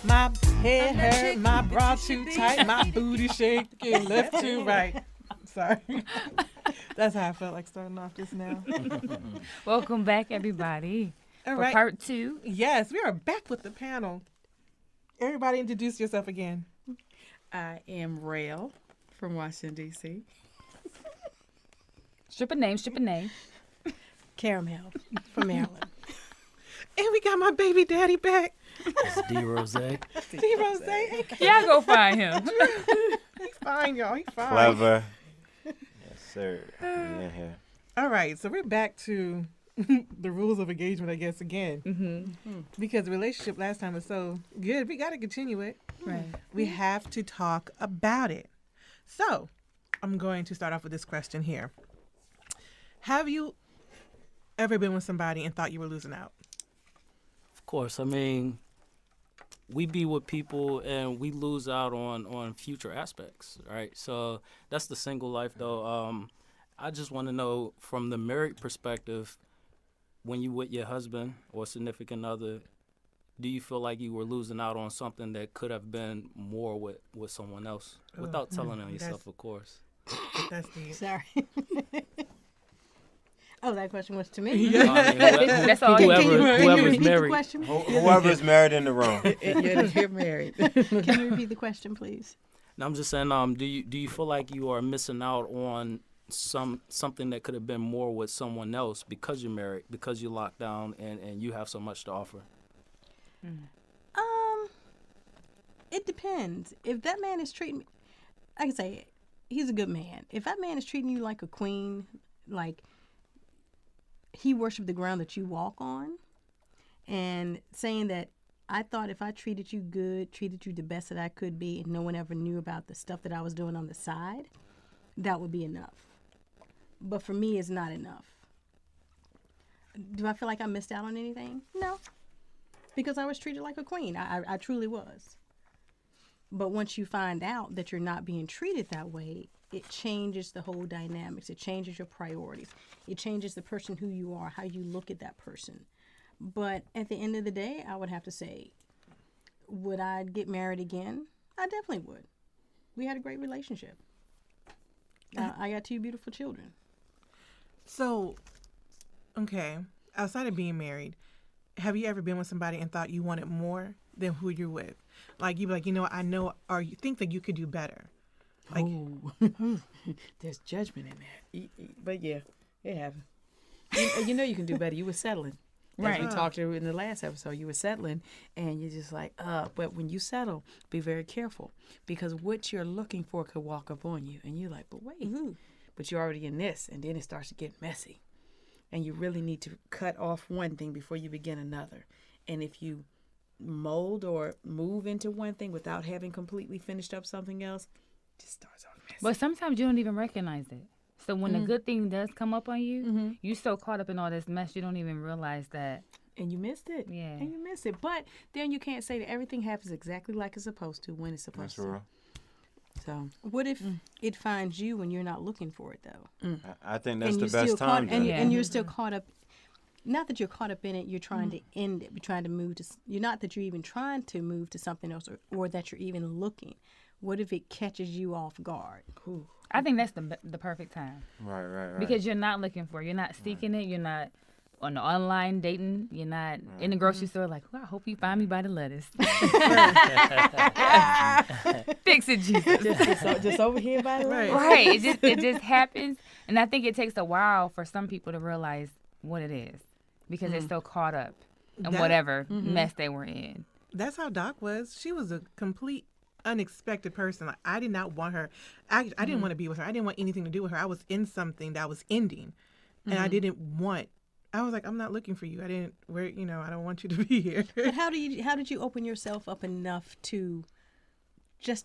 My head hurt, my bra too tight, my booty shaking left to right. Sorry. That's how I felt like starting off just now. Welcome back, everybody. All For right. part 2. Yes, we are back with the panel. Everybody introduce yourself again. I am Rail from Washington, D.C. Strip a name. Caramel from Maryland. And we got my baby daddy back. It's D Rose. D Rose. Hey, Yeah, go find him. he's fine, y'all. He's fine. Clever. Yes, sir. Yeah, here. All right, so we're back to the rules of engagement, I guess, again. Mm-hmm. Because the relationship last time was so good, we got to continue it. Right. We have to talk about it. So, I'm going to start off with this question here. Have you ever been with somebody and thought you were losing out? Of course, I mean, we be with people and we lose out on future aspects, right? So that's the single life, though. I just want to know from the married perspective, when you with your husband or significant other, do you feel like you were losing out on something that could have been more with someone else without telling on yourself, of course? That's deep. Sorry. Oh, that question was to me. That's all. Can you whoever's repeat the married. question? Whoever's married in the room. You're married. Can you repeat the question, please? Now, I'm just saying, do you feel like you are missing out on something that could have been more with someone else because you're married, because you're locked down, and you have so much to offer? It depends. If that man is treating me, I can say he's a good man. If that man is treating you like a queen, like he worshiped the ground that you walk on, and saying that I thought if I treated you good, treated you the best that I could be, and no one ever knew about the stuff that I was doing on the side, that would be enough. But for me, it's not enough. Do I feel like I missed out on anything? No. Because I was treated like a queen. I truly was. But once you find out that you're not being treated that way, it changes the whole dynamics. It changes your priorities. It changes the person who you are, how you look at that person. But at the end of the day, I would have to say, would I get married again? I definitely would. We had a great relationship. I got 2 beautiful children. So, okay, outside of being married, have you ever been with somebody and thought you wanted more than who you're with? Like, you'd be like, I know, or you think that you could do better. Like, There's judgment in that. But yeah, it happened. You know you can do better. You were settling. Right. As we talked in the last episode, you were settling, and you're just like, but when you settle, be very careful, because what you're looking for could walk up on you, and you're like, but wait, but you're already in this, and then it starts to get messy, and you really need to cut off one thing before you begin another. And if you mold or move into one thing without having completely finished up something else, it just starts off messy. But sometimes you don't even recognize it. So when a good thing does come up on you, you so caught up in all this mess, you don't even realize that. And you missed it. Yeah. And you missed it. But then you can't say that everything happens exactly like it's supposed to when it's supposed That's to. real. So What if it finds you when you're not looking for it, though? I think that's And the you're best still time. caught, and, to- and you're still caught up. Not that you're caught up in it. You're trying to end it. You're trying to move to. You're not that you're even trying to move to something else, or that you're even looking. What if it catches you off guard? Ooh. I think that's the perfect time. Right. Because you're not looking for it. You're not seeking it. You're not on the online dating. You're not in the grocery store like, I hope you find me by the lettuce. Fix it, Jesus. Just over here by the way. Right. It just happens. And I think it takes a while for some people to realize what it is because they're so caught up in whatever mess they were in. that's how Doc was. She was a complete unexpected person. Like, I did not want her. I didn't want to be with her. I didn't want anything to do with her. I was in something that was ending, and I didn't want. I was like, I'm not looking for you. I don't want you to be here. But how did you open yourself up enough to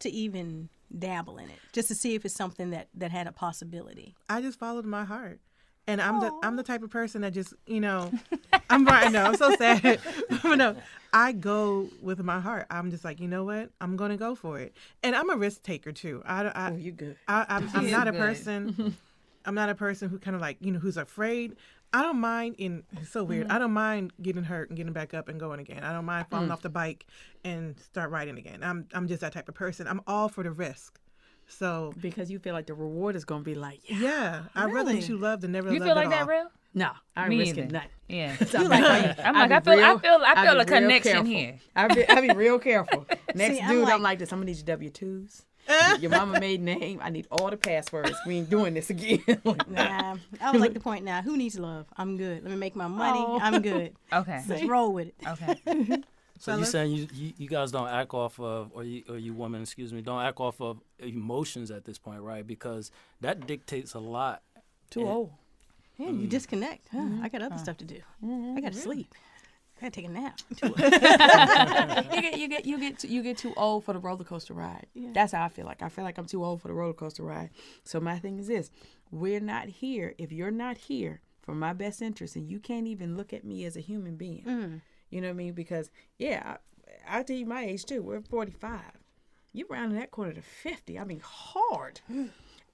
even dabble in it, just to see if it's something that had a possibility? I just followed my heart. And I'm the type of person that just, I'm right. No, I'm so sad. No, I go with my heart. I'm just like, you know what? I'm going to go for it. And I'm a risk taker too. Oh, you good. I'm not a person I'm not a person who kind of like, who's afraid. I don't mind it's so weird. I don't mind getting hurt and getting back up and going again. I don't mind falling off the bike and start riding again. I'm just that type of person. I'm all for the risk. So Because you feel like the reward is going to be like, I'd rather get you loved than never You loved feel at like that, all. real? no, I ain't Me risking either. nothing. Yeah. I feel a connection here. I be real careful. Next See, I'm dude, like- I'm like this. I'm going to need your W-2s. Your mama made name. I need all the passwords. We ain't doing this again. Nah, I was like the point now. Who needs love? I'm good. Let me make my money. Oh. I'm good. Okay. Let's roll with it. Okay. So you saying you guys don't act off of, or you women, excuse me, don't act off of emotions at this point, right? Because that dictates a lot. Too old. Yeah, you disconnect. Huh? I got other stuff to do. I got to sleep. I got to take a nap. You get too old for the roller coaster ride. Yeah. That's how I feel like. I feel like I'm too old for the roller coaster ride. So my thing is this: we're not here. If you're not here for my best interest, and you can't even look at me as a human being, you know what I mean? Because I'll tell you my age too. We're 45. You rounding that corner to 50. I mean, hard.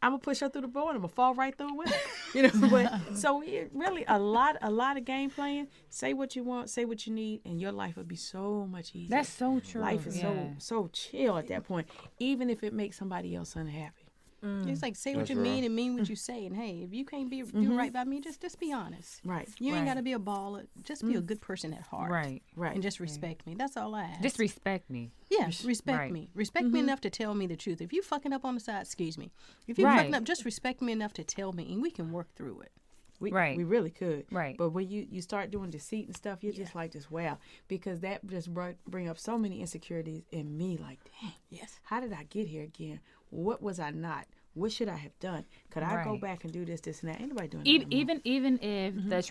I'm gonna push her through the board. I'm gonna fall right through with her. But so it really a lot of game playing. Say what you want, say what you need, and your life will be so much easier. That's so true. Life is so chill at that point, even if it makes somebody else unhappy. It's like say what That's you real. mean and mean what you say. And hey, if you can't do right by me, just be honest. Right. You ain't Right. got to be a baller. Just be a good person at heart. Right. Right. And just respect me. That's all I ask. Just respect me. Yeah, respect Right. me. Respect me enough to tell me the truth. If you fucking up on the side, excuse me. If you Right. fucking up, just respect me enough to tell me, and we can work through it. We Right. really could. Right. But when you start doing deceit and stuff, you're just like, just wow. Because that just bring up so many insecurities in me. Like, dang, Yes. how did I get here again? What was I not? What should I have done? Could I go Right. back and do this, and that? Ain't nobody doing that anymore. Even if the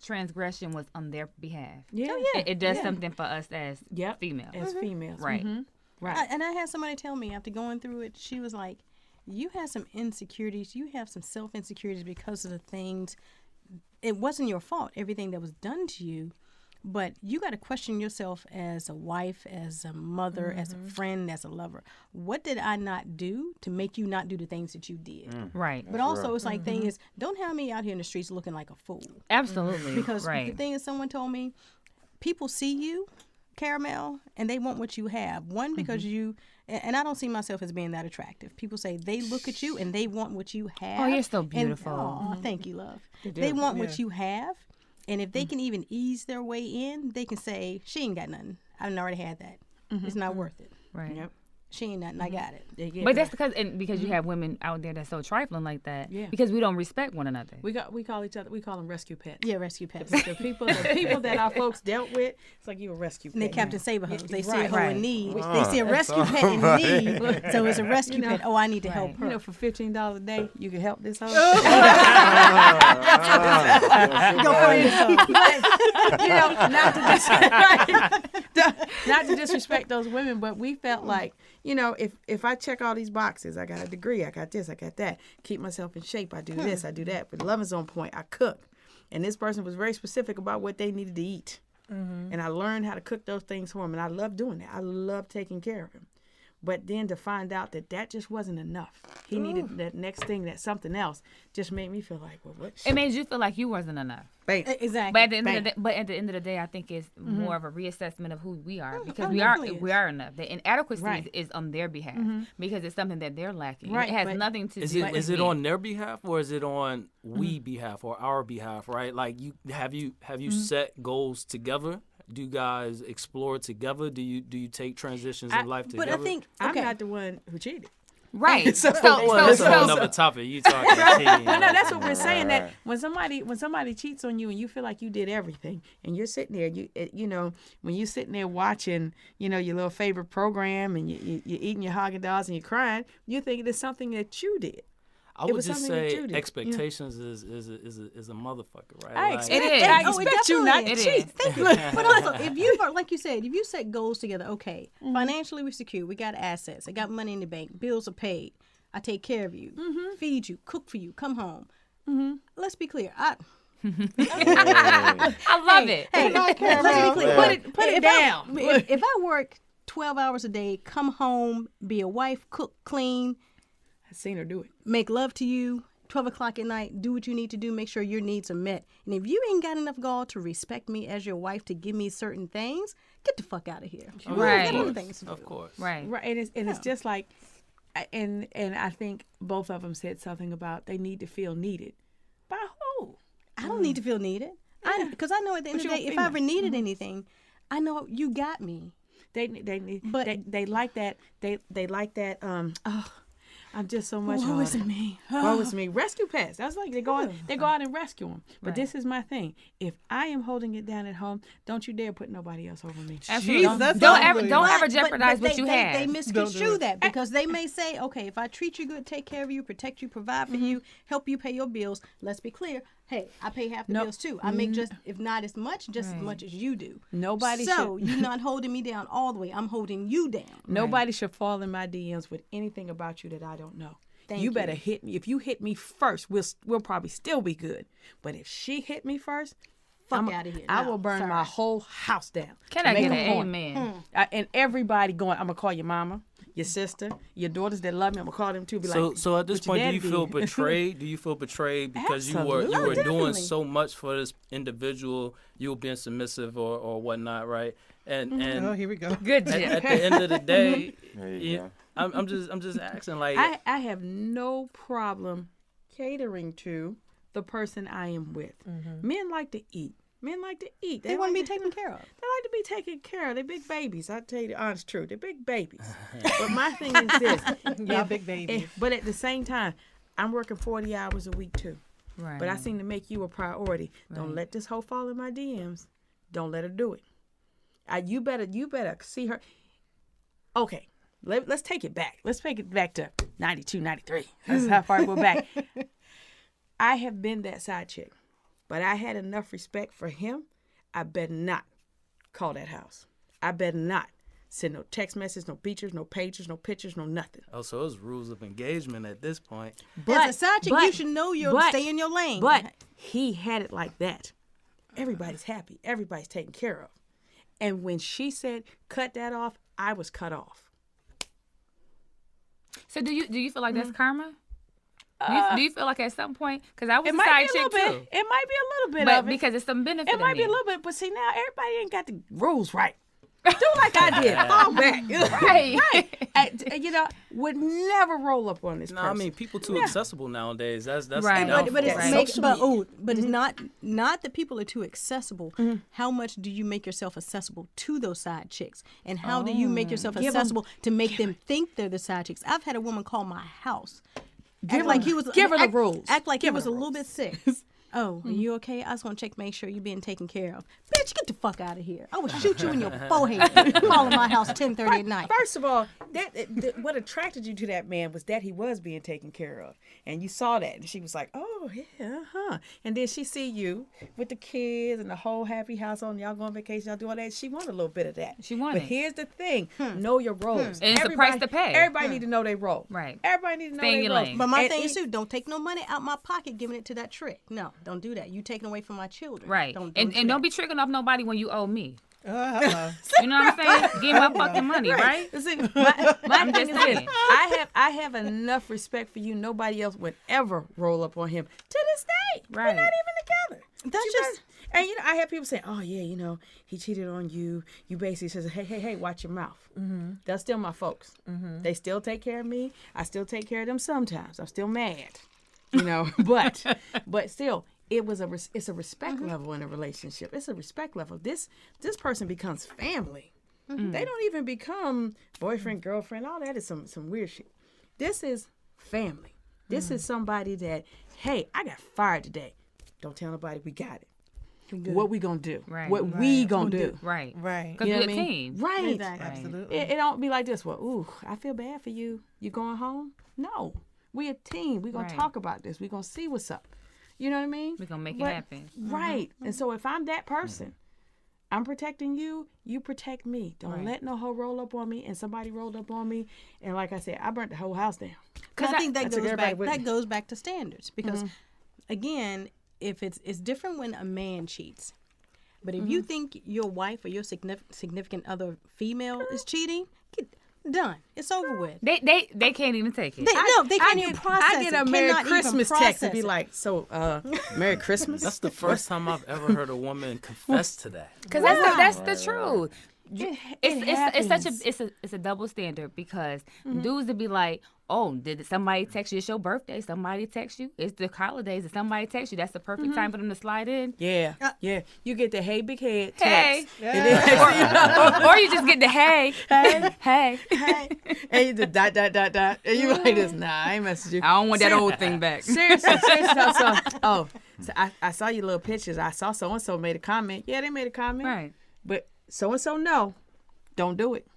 transgression was on their behalf, Yeah. it does something for us as Yep. females. As females. Right. Right. And I had somebody tell me after going through it, she was like, you have some insecurities. You have some self-insecurities because of the things. It wasn't your fault, everything that was done to you. But you got to question yourself as a wife, as a mother, as a friend, as a lover. What did I not do to make you not do the things that you did? Right. But also, it's like, thing is, don't have me out here in the streets looking like a fool. Absolutely. Because the right. thing is, someone told me, people see you, Caramel, and they want what you have. One, because you, and I don't see myself as being that attractive. People say they look at you and they want what you have. Oh, you're so And- beautiful. oh, thank you, love. They want what you have. And if they can even ease their way in, they can say, she ain't got nothing. I done already had that. It's not worth it. Right. Yep. She ain't nothing. I got it. But that's because you have women out there that's so trifling like that. Yeah. Because we don't respect one another. we call each other. We call them rescue pets. Yeah, rescue pets. The people that our folks dealt with, it's like you a rescue pet. And they Captain Saberhooks. They see a Right, hoe right. in need. They see a rescue pet in need. So it's a rescue pet. Oh, I need to help Right. her. You know, for $15 a day, you can help this hoe. Go find yourself. You know, not to disrespect those women, but we felt like, you know, if I check all these boxes, I got a degree, I got this, I got that, keep myself in shape, I do this, I do that, but love is on point, I cook. And this person was very specific about what they needed to eat. And I learned how to cook those things for him, and I love doing that. I love taking care of him. But then to find out that just wasn't enough. He needed that next thing, that something else, just made me feel like, well, what? It made you feel like you wasn't enough. Bam. Exactly. But at the end of the day, I think it's more of a reassessment of who we are because we are enough. The inadequacy Right. is on their behalf because it's something that they're lacking. Right, It has but nothing to Is do. it with it me. on their behalf or is it on we behalf or our behalf? Right? Like have you set goals together? Do you guys explore together? Do you take transitions in life together? But I think, I'm okay. not the one who cheated. Right? That's a whole nother topic. You talking? No, that's what we're saying. That when somebody cheats on you and you feel like you did everything, and you're sitting there, you know, when you're sitting there watching, you know, your little favorite program, and you're eating your Haagen-Dazs and you're crying, you think it's something that you did. I would was just something that say you did, expectations is a motherfucker, right? I Like, expect, It is. I Oh, it expect you not to definitely cheat. is. Thank you. But also, if you are, like you said, if you set goals together, okay, financially we're secure, we got assets, I got money in the bank, bills are paid, I take care of you, feed you, cook for you, come home. Let's be clear. I love it. Hey, let's be clear. Put it down. If I work 12 hours a day, come home, be a wife, cook, clean, I've seen her do it. make love to you, 12 o'clock at night, do what you need to do, make sure your needs are met. And if you ain't got enough gall to respect me as your wife to give me certain things, get the fuck out of here. Right. You got other things to do. Of course. Right. Right, and it's just like, and I think both of them said something about they need to feel needed. By who? I don't need to feel needed. Because I know at the end of the day, if I ever needed anything, I know you got me. They like that. They like that. I'm just so much. Woe is me. Woe is me. Rescue pets. That's like they go out and rescue them. But this is my thing. If I am holding it down at home, don't you dare put nobody else over me. Absolutely. Jesus, Don't ever ugly. jeopardize what you they, have. They misconstrue that because they may say, okay, if I treat you good, take care of you, protect you, provide for you, help you pay your bills, let's be clear. Hey, I pay half the bills too. I make just, if not as much, just as much as you do. Nobody So should. you're not holding me down all the way. I'm holding you down. Nobody should fall in my DMs with anything about you that I don't know. You better hit me. If you hit me first, we'll probably still be good. But if she hit me first, Fuck out of here. I No, will burn sorry. my whole house down. Can to I make get a an point. amen? And everybody going, I'm gonna call your mama, your sister, your daughters that love me. I'm gonna call them too. Be like, So at this "What your point, do daddy you feel did?" betrayed? Do you feel betrayed because you were Absolutely. doing Definitely. so much for this individual, you were being submissive or whatnot, right? And Oh, here we go. Good at, job. at the end of the day, There you go. I'm just asking, like, I have no problem catering to the person I am with. Men like to eat. Men like to eat. They want to like be taken care of. They like to be taken care of. They're big babies. I tell you the honest truth. They're big babies. But my thing is this. Y'all big babies. But at the same time, I'm working 40 hours a week too. Right. But I seem to make you a priority. Don't let this hoe fall in my DMs. Don't let her do it. You better see her. Okay, let's take it back. Let's take it back to 92, 93. That's how far I go back. I have been that side chick, but I had enough respect for him. I better not call that house. I better not send no text messages, no pictures, no pages, no pictures, no nothing. oh, so it's rules of engagement at this point. As a side chick, you should know stay in your lane. But he had it like that. Everybody's happy. Everybody's taken care of. And when she said, cut that off, I was cut off. So do you feel like that's karma? Do you feel like at some point, because I was It a might side be a chick little too, bit. It might be a little bit but of it. because it's some benefit. It might in be a it. little bit. But see, now everybody ain't got the rules right. Do like I did. Fall back. Right. Right. Would never roll up on this No, person. I mean, people too accessible nowadays. That's Right. the But it's downfall. Right. but it's not that people are too accessible. How much do you make yourself accessible to those side chicks, and how do you make yourself accessible to make them think they're the side chicks? I've had a woman call my house, Give her the rules. act like he Give her was the a little bit sick. Oh, are you okay? I just want to check, make sure you're being taken care of. Bitch, get the fuck out of here. I will shoot you in your forehead. Calling my house 10:30 at night. First of all, what attracted you to that man was that he was being taken care of, and you saw that, and she was like, "Oh yeah, And then she see you with the kids and the whole happy household, and y'all go on vacation, y'all do all that. She wanted a little bit of that. She wanted. But here's the thing: know your roles. And it's the price to pay. Everybody need to know their role. Right. Everybody need to know Stay in their your role. lane. But my And thing it- is too, don't take no money out my pocket giving it to that trick. No, don't do that. You taking away from my children. Right. Don't and do that. don't be tricking off nobody when you owe me. Hello. You know what I'm saying? Give me my fucking money, right? See, my thing is this: saying. I have enough respect for you. Nobody else would ever roll up on him to this day. Right. We're not even together. That's You just- better- and I have people say, "Oh yeah, he cheated on you." You basically says, "Hey, watch your mouth." Mm-hmm. They're still my folks. Mm-hmm. They still take care of me. I still take care of them sometimes. I'm still mad, but still. It's a respect level in a relationship. It's a respect level. This person becomes family. Mm-hmm. They don't even become boyfriend, girlfriend. All that is some weird shit. This is family. This is somebody that, hey, I got fired today. Don't tell nobody we got it. What we gonna do? Right. What we gonna do? Right. Right. Because You know we're what a I mean? team. Right. Exactly. Absolutely. It don't be like this. Well, ooh, I feel bad for you. You going home? No. We a team. We gonna Right. talk about this. We gonna see what's up. You know what I mean? We're going to make But- it happen. Right. And so if I'm that person, I'm protecting you, you protect me. Don't let no hoe roll up on me, and somebody rolled up on me. And like I said, I burnt the whole house down. Because I think I that took goes everybody back. with That me. goes back to standards. Because again, if it's different when a man cheats, but if you think your wife or your significant other female is cheating, Done. It's over with. They can't even take it. They can't even process I it. get a Merry Cannot even Christmas text and be process it. like, so, Merry Christmas? That's the first time I've ever heard a woman confess to that. Because that's the truth. It's happens. a double standard because dudes would be like, oh, did somebody text you? It's your birthday. Somebody text you. It's the holidays. Did somebody text you? That's the perfect time for them to slide in. Yeah, yeah. You get the hey big head Hey. text. And then, Or you just get the hey. hey, Hey. and you the dot. And you like this, nah, I ain't messaging you. I don't want that old thing back. Seriously. So I saw your little pictures. I saw so-and-so made a comment. Yeah, they made a comment. Right. But so-and-so, no, don't do it.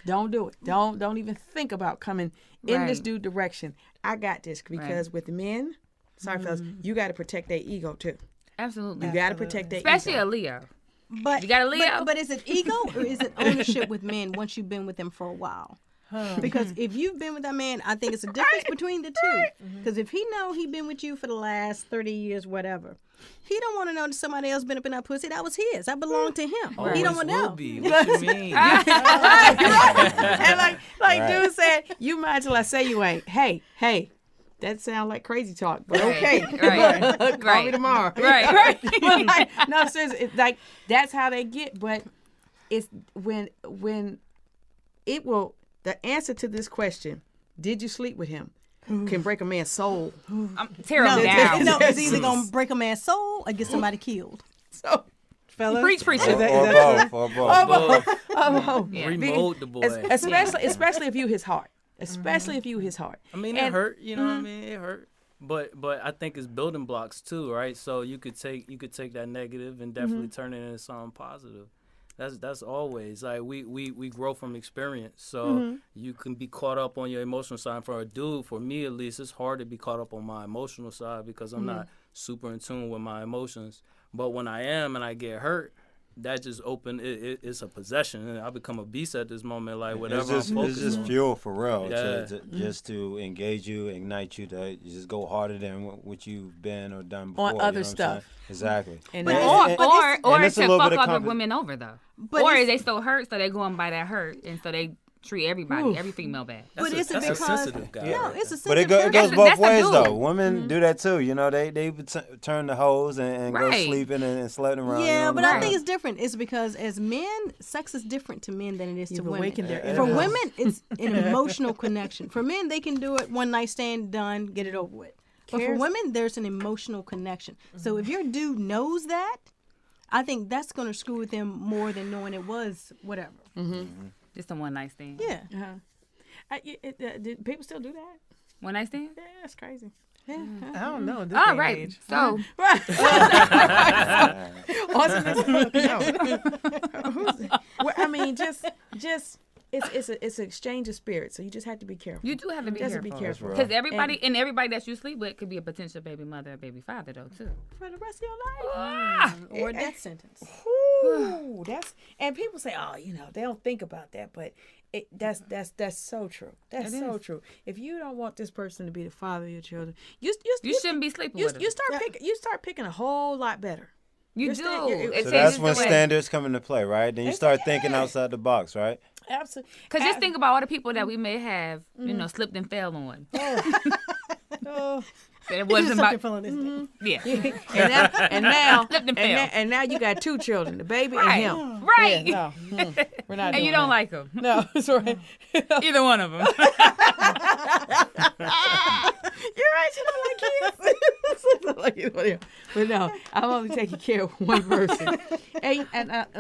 Don't do it. Don't even think about coming in this Right. dude direction. I got this because with men, sorry fellas, you got to protect their ego too. Absolutely. You got to protect their Especially ego. a Leo. But You got a Leo? But is it ego or is it ownership with men once you've been with them for a while? Because if you've been with that man, I think it's a difference between the two. Because if he know he been with you for the last 30 years, whatever, he don't want to know that somebody else been up in that pussy. That was his. That belonged to him. He don't want to will know. be. What you mean? And like Right. dude said, you might till I say you ain't. Hey, that sound like crazy talk, but okay. Right. Call me tomorrow. Right. But like, no, seriously, it's like that's how they get. But it's when it will. The answer to this question, did you sleep with him, can break a man's soul. Tear him down. No, it's either gonna break a man's soul or get somebody killed. So Fellas? Preach. Or Is that both. true? Or both. Yeah. Remote the boy. especially if you his heart. Especially if you his heart. I mean, it hurt. You know what I mean? It hurt. But I think it's building blocks too, right? So you could take that negative and definitely turn it into something positive. That's always like we grow from experience. So you can be caught up on your emotional side. For a dude, for me at least, it's hard to be caught up on my emotional side because I'm not super in tune with my emotions. But when I am and I get hurt, that just it's a possession. And I become a beast at this moment, like whatever It's I'm focused just on. fuel for real. Yeah. Just to engage you, ignite you, to just go harder than what you've been or done before. On you know other what I'm stuff. saying? Exactly. And Or and it's a to little fuck bit of other comp- women over though. But Or it's- they still hurt, so they go and buy that hurt, and so they treat everybody, every female bad. But is it That's a because sensitive guy. no, right it's a But it sensitive goes person. both that's a ways dude. though. Women do that too. You know, they would turn the hose and go Right. sleeping and sledding around. you Yeah, know but what I'm I think saying? it's different. It's because as men, sex is different to men than it is to You've women. awakened their For inner women, it's an emotional connection. For men, they can do it one night stand, done, get it over with. But for Cares- women, there's an emotional connection. So if your dude knows that, I think that's going to screw with him more than knowing it was whatever. Just a one night stand. Yeah. Do people still do that? One night stand. Yeah, that's crazy. I don't know. This All day and right. age. So Well, I mean, just it's an exchange of spirits. So you just have to be careful. you do have to be Just have to careful. be careful Because everybody that you sleep with could be a potential baby mother or baby father though too. for the rest of your life. Ah! Or a death sentence. Ooh, and people say, oh, they don't think about that, but that's so true. That's It so is. true. If you don't want this person to be the father of your children, You shouldn't be sleeping with them. you start picking a whole lot better. You you're do. still- It So changes that's the when way. standards come into play, right? Then you start thinking outside the box, right? Absolutely. Cause just think about all the people that we may have, slipped and fell on. Oh. It wasn't about Something fell on this day. yeah. and now Slip and fell. and now you got two children, the baby Right. and him. Right. Yeah, no, we're not. And you doing don't that. like them. No, that's right. Either one of them. You're right. You don't like kids. Don't like anybody else. But no, I'm only taking care of one person. And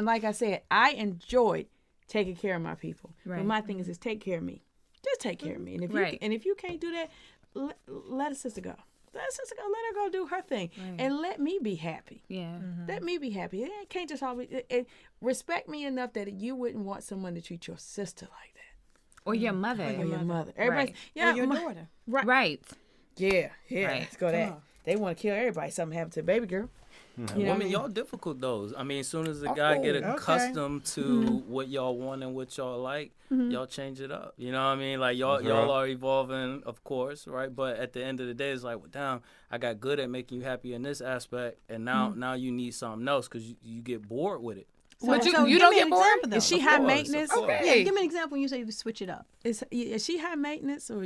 like I said, I enjoyed taking care of my people. Right. But my thing is take care of me. Just take care of me. And if Right. you can't do that, let a sister go. Let a sister go. Let her go do her thing, and let me be happy. Yeah. Let me be happy. It can't just always respect me enough that you wouldn't want someone to treat your sister like that. Or your mother. Or your mother. Everybody. Right. Yeah, Or your daughter. Right. Yeah. Right. Let's go that. They want to kill everybody. Something happened to the baby girl. You know what I Women, mean? y'all difficult though. I mean, as soon as the guy get accustomed to what y'all want and what y'all like, y'all change it up. You know what I mean? Like y'all are evolving, of course, right? But at the end of the day, it's like, well, damn, I got good at making you happy in this aspect, and now you need something else because you get bored with it. But you give don't me get an bored? example, though. Is she Of high course, maintenance? of course. Yeah, give me an example when you say switch it up. Is she high maintenance or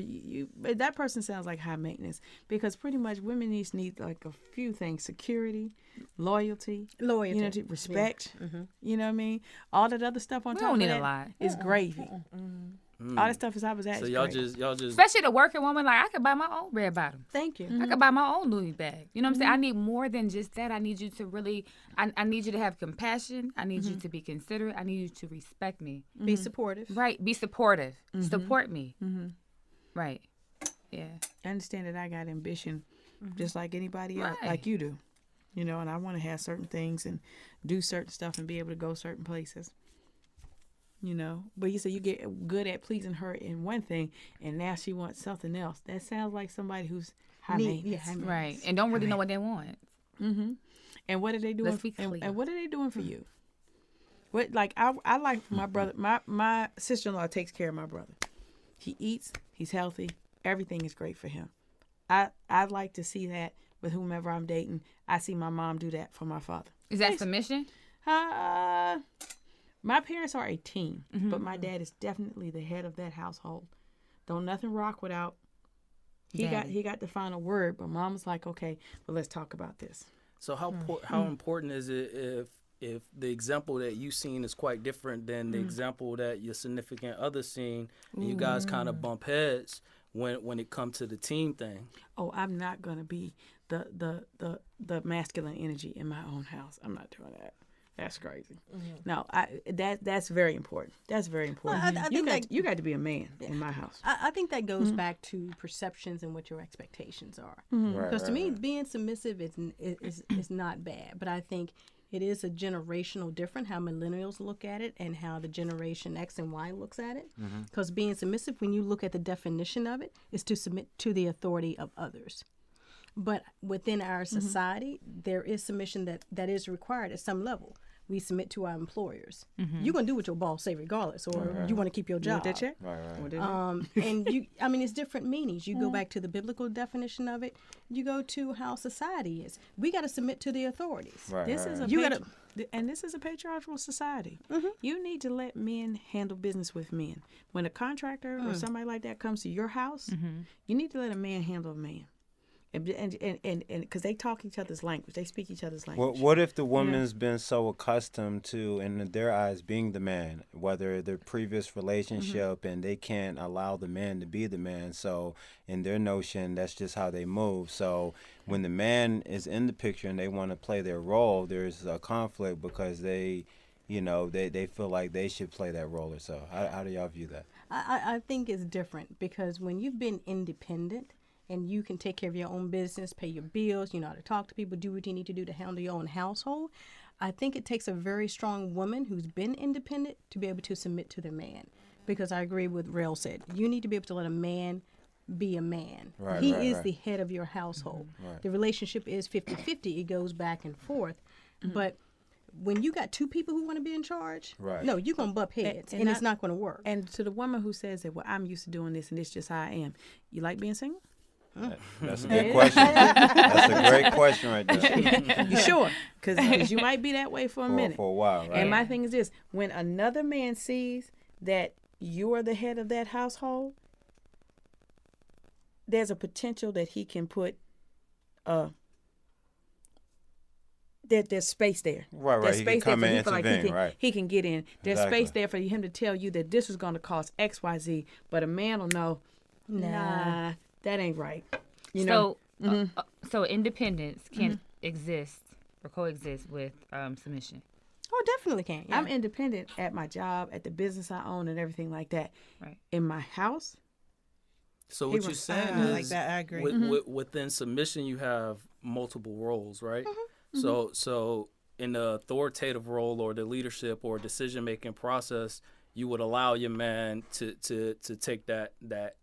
that person sounds like high maintenance because pretty much women need like a few things: security, loyalty, respect. Mm-hmm. You know what I mean? All that other stuff on We top don't of need that a lot. is gravy. All that stuff is opposite. So y'all just Especially the working woman, like I could buy my own red bottom. Thank you. I could buy my own Louis bag. You know what I'm saying? I need more than just that. I need you to really, I need you to have compassion. I need you to be considerate. I need you to respect me. Be supportive. Right. Be supportive. Support me. Right. Yeah. I understand that I got ambition just like anybody else, Right. like you do. You know, and I want to have certain things and do certain stuff and be able to go certain places. You know, but you say you get good at pleasing her in one thing, and now she wants something else. That sounds like somebody who's high maintenance. Right. And don't really know what they want. And what are they doing? Let's be clear. And what are they doing for you? What like I like my brother. My sister-in-law takes care of my brother. He eats. He's healthy. Everything is great for him. I like to see that with whomever I'm dating. I see my mom do that for my father. Is that submission? My parents are a team, but my dad is definitely the head of that household. Don't nothing rock without. He got the final word, but mom was like, okay, well, let's talk about this. So how important is it if the example that you seen is quite different than the example that your significant other seen, and you guys kind of bump heads when it comes to the team thing? Oh, I'm not gonna be the masculine energy in my own house. I'm not doing that. That's crazy. No, that's very important. That's very important. I think you got to be a man in my house. I think that goes back to perceptions and what your expectations are. Right, Because to right, me, right. being submissive is not bad, but I think it is a generational different how millennials look at it and how the generation X and Y looks at it. Because being submissive, when you look at the definition of it, is to submit to the authority of others. But within our society, there is submission that is required at some level. We submit to our employers. You're gonna do what your boss say regardless, or you want to keep your job. Want that check? Right. And it's different meanings. You go back to the biblical definition of it. You go to how society is. We got to submit to the authorities. Right. This is a this is a patriarchal society. You need to let men handle business with men. When a contractor or somebody like that comes to your house, you need to let a man handle a man. And because they talk each other's language, they speak each other's language. What if the woman's been so accustomed to, in their eyes, being the man, whether their previous relationship, and they can't allow the man to be the man? So in their notion, that's just how they move. So when the man is in the picture and they want to play their role, there's a conflict because they feel like they should play that role or so. How do y'all view that? I think it's different because when you've been independent, and you can take care of your own business, pay your bills, you know how to talk to people, do what you need to do to handle your own household. I think it takes a very strong woman who's been independent to be able to submit to the man. Because I agree with Rail said, you need to be able to let a man be a man. Right, he right, is right. the head of your household. Right. The relationship is 50-50. It goes back and forth. But when you got two people who want to be in charge, Right. no, you're going to butt heads, and it's not going to work. And to the woman who says that, well, I'm used to doing this and it's just how I am. You like being single? That's a good question. That's a great question right there. You sure? Because you might be that way for a minute. For a while, right? And my thing is this: when another man sees that you are the head of that household, there's a potential that he can put there's space there. Right. There's He space can come there and for intervene, right. he can get in. There's Exactly. space there for him to tell you that this is going to cost X, Y, Z. But a man will know, nah, that ain't right. You know. So independence can exist or coexist with submission. Oh, definitely can. Yeah. I'm independent at my job, at the business I own, and everything like that. Right. In my house, So what you're saying I is, like that. I agree. within submission, you have multiple roles, right? So in the authoritative role or the leadership or decision making process, you would allow your man to take that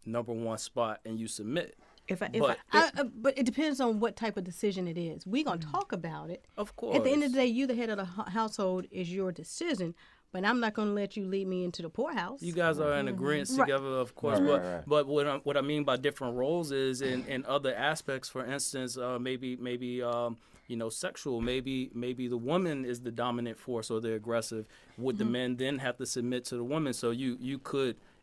number one spot, and you submit. But it depends on what type of decision it is. We're going to talk about it. Of course. At the end of the day, you the head of the household is your decision, but I'm not going to let you lead me into the poorhouse. You guys are in agreement together, of course. Right. But what I mean by different roles is in other aspects. For instance, maybe sexual. Maybe the woman is the dominant force or the aggressive. Would the men then have to submit to the woman? So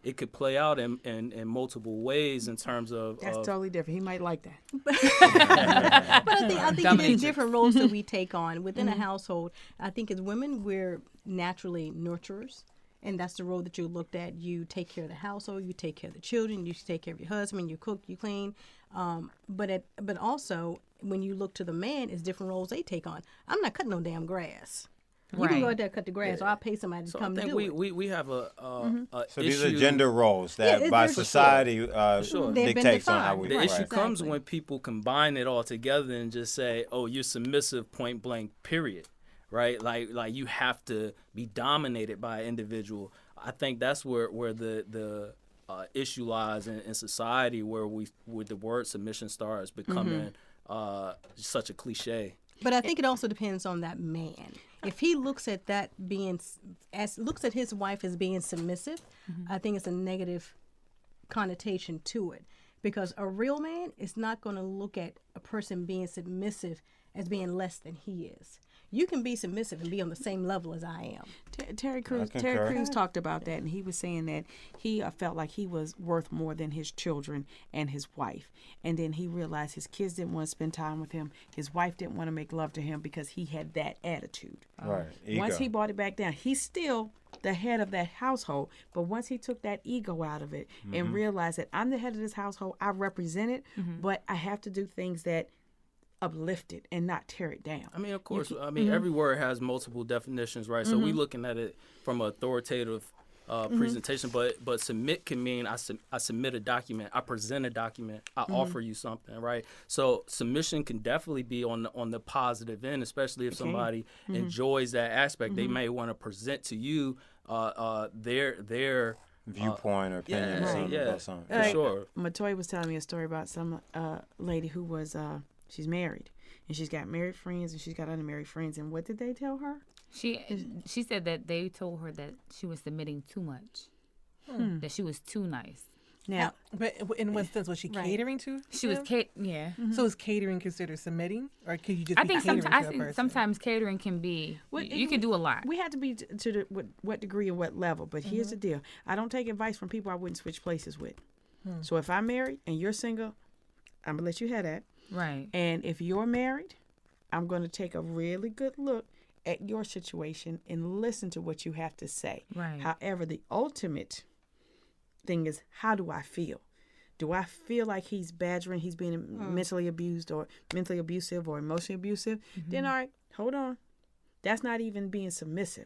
it could play out in multiple ways in terms of. That's totally different. He might like that. But I think it is different roles that we take on within a household. I think as women, we're naturally nurturers. And that's the role that you looked at. You take care of the household, you take care of the children, you take care of your husband, you cook, you clean. But also, when you look to the man, it's different roles they take on. I'm not cutting no damn grass. You can go out there and cut the grass, or I'll pay somebody to come I think do it. we have a So issue. these are gender roles that Yeah, by for society Sure. They've been dictates on defined. how we. The Right. issue comes Exactly. when people combine it all together and just say, "Oh, you're submissive, point blank, period." Right? Like you have to be dominated by an individual. I think that's where the issue lies in society, where the word submission starts becoming such a cliche. But I think it also depends on that man. If he looks at looks at his wife as being submissive, I think it's a negative connotation to it, because a real man is not going to look at a person being submissive as being less than he is. You can be submissive and be on the same level as I am. Terry Crews talked about that, and he was saying that he felt like he was worth more than his children and his wife. And then he realized his kids didn't want to spend time with him. His wife didn't want to make love to him because he had that attitude. Right. Ego. Once he brought it back down, he's still the head of that household. But once he took that ego out of it and realized that I'm the head of this household, I represent it, but I have to do things that uplift it and not tear it down. I mean, of course, every word has multiple definitions, right? So we're looking at it from an authoritative presentation, but submit can mean I submit a document, I present a document, I offer you something, right? So submission can definitely be on the positive end, especially if somebody enjoys that aspect. They may want to present to you their viewpoint or opinion about something. For sure. Matoya was telling me a story about some lady who was she's married, and she's got married friends and she's got unmarried friends. And what did they tell her? She said that they told her that she was submitting too much, that she was too nice. Now, But in what sense was she catering to? She was them? So is catering considered submitting, or could you just? I be think catering to a sometimes person? sometimes catering can be. You can do a lot. we have to be to what degree and what level. But here's the deal: I don't take advice from people I wouldn't switch places with. So if I'm married and you're single, I'm gonna let you have that. Right. And if you're married, I'm going to take a really good look at your situation and listen to what you have to say. Right. However, the ultimate thing is, how do I feel? Do I feel like he's badgering, he's being mentally abused or mentally abusive or emotionally abusive? Then, all right, hold on. That's not even being submissive.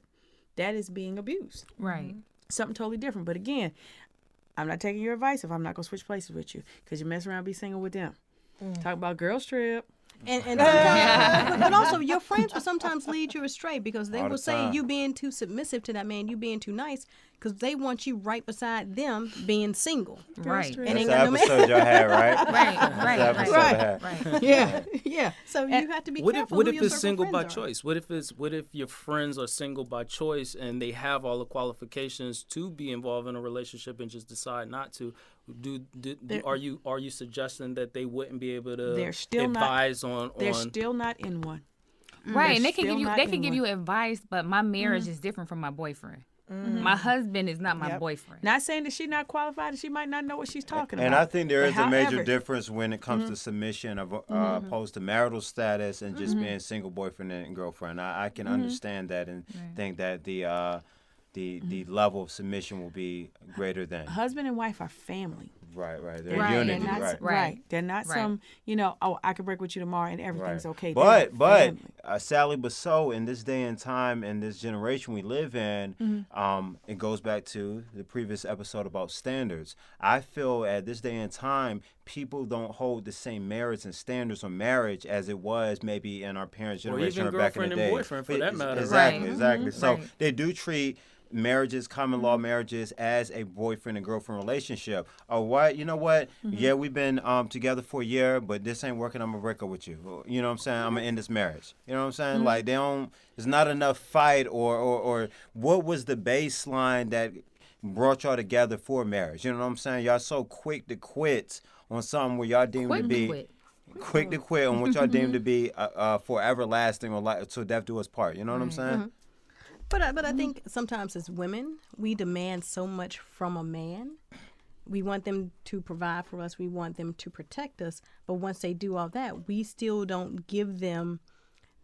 That is being abused. Right. Something totally different. But again, I'm not taking your advice if I'm not going to switch places with you, because you mess around and be single with them. Talk about girls trip. And sometimes, but also your friends will sometimes lead you astray, because they All the will say time. you being too submissive to that man, you being too nice, because they want you right beside them being single. Right. And That's ain't the got no man. episode y'all had, right? Right. That's Right. the episode Right. I had. Right. Yeah. So you have to be What careful. if who your it's circle single by friends are. choice? What if your friends are single by choice and they have all the qualifications to be involved in a relationship and just decide not to? Are you suggesting that they wouldn't be able to They're still not- advise on? They're still not in one. Right. And they can still give you not they can in give one. you advice, but my marriage is different from my boyfriend. My husband is not my boyfriend. Not saying that she's not qualified and she might not know what she's talking And about. I think there But is a major however- difference when it comes to submission of opposed to marital status and just being single boyfriend and girlfriend. I can understand that and think that the level of submission will be greater than. Husband and wife are family. Right. They're Right. unity, They're not, right. right. They're not Right. some, I could break with you tomorrow and everything's okay. But They're family. sadly, but so in this day and time and this generation we live in, it goes back to the previous episode about standards. I feel at this day and time, people don't hold the same merits and standards on marriage as it was maybe in our parents' Or generation even or back in the girlfriend and day. boyfriend, for that matter. Exactly, Right. exactly. So Right. they do treat marriages, common law marriages, as a boyfriend and girlfriend relationship. Oh, what? You know what? Yeah, we've been together for a year, but this ain't working. I'm gonna break up with you. You know what I'm saying? I'm gonna end this marriage. You know what I'm saying? Like they don't. There's not enough fight or what was the baseline that brought y'all together for marriage? You know what I'm saying? Y'all so quick to quit on something where y'all deem to Quick be. to quit. quick to quit on what y'all deem to be for everlasting or till death do us part. You know what I'm saying? But I think sometimes as women, we demand so much from a man. We want them to provide for us. We want them to protect us. But once they do all that, we still don't give them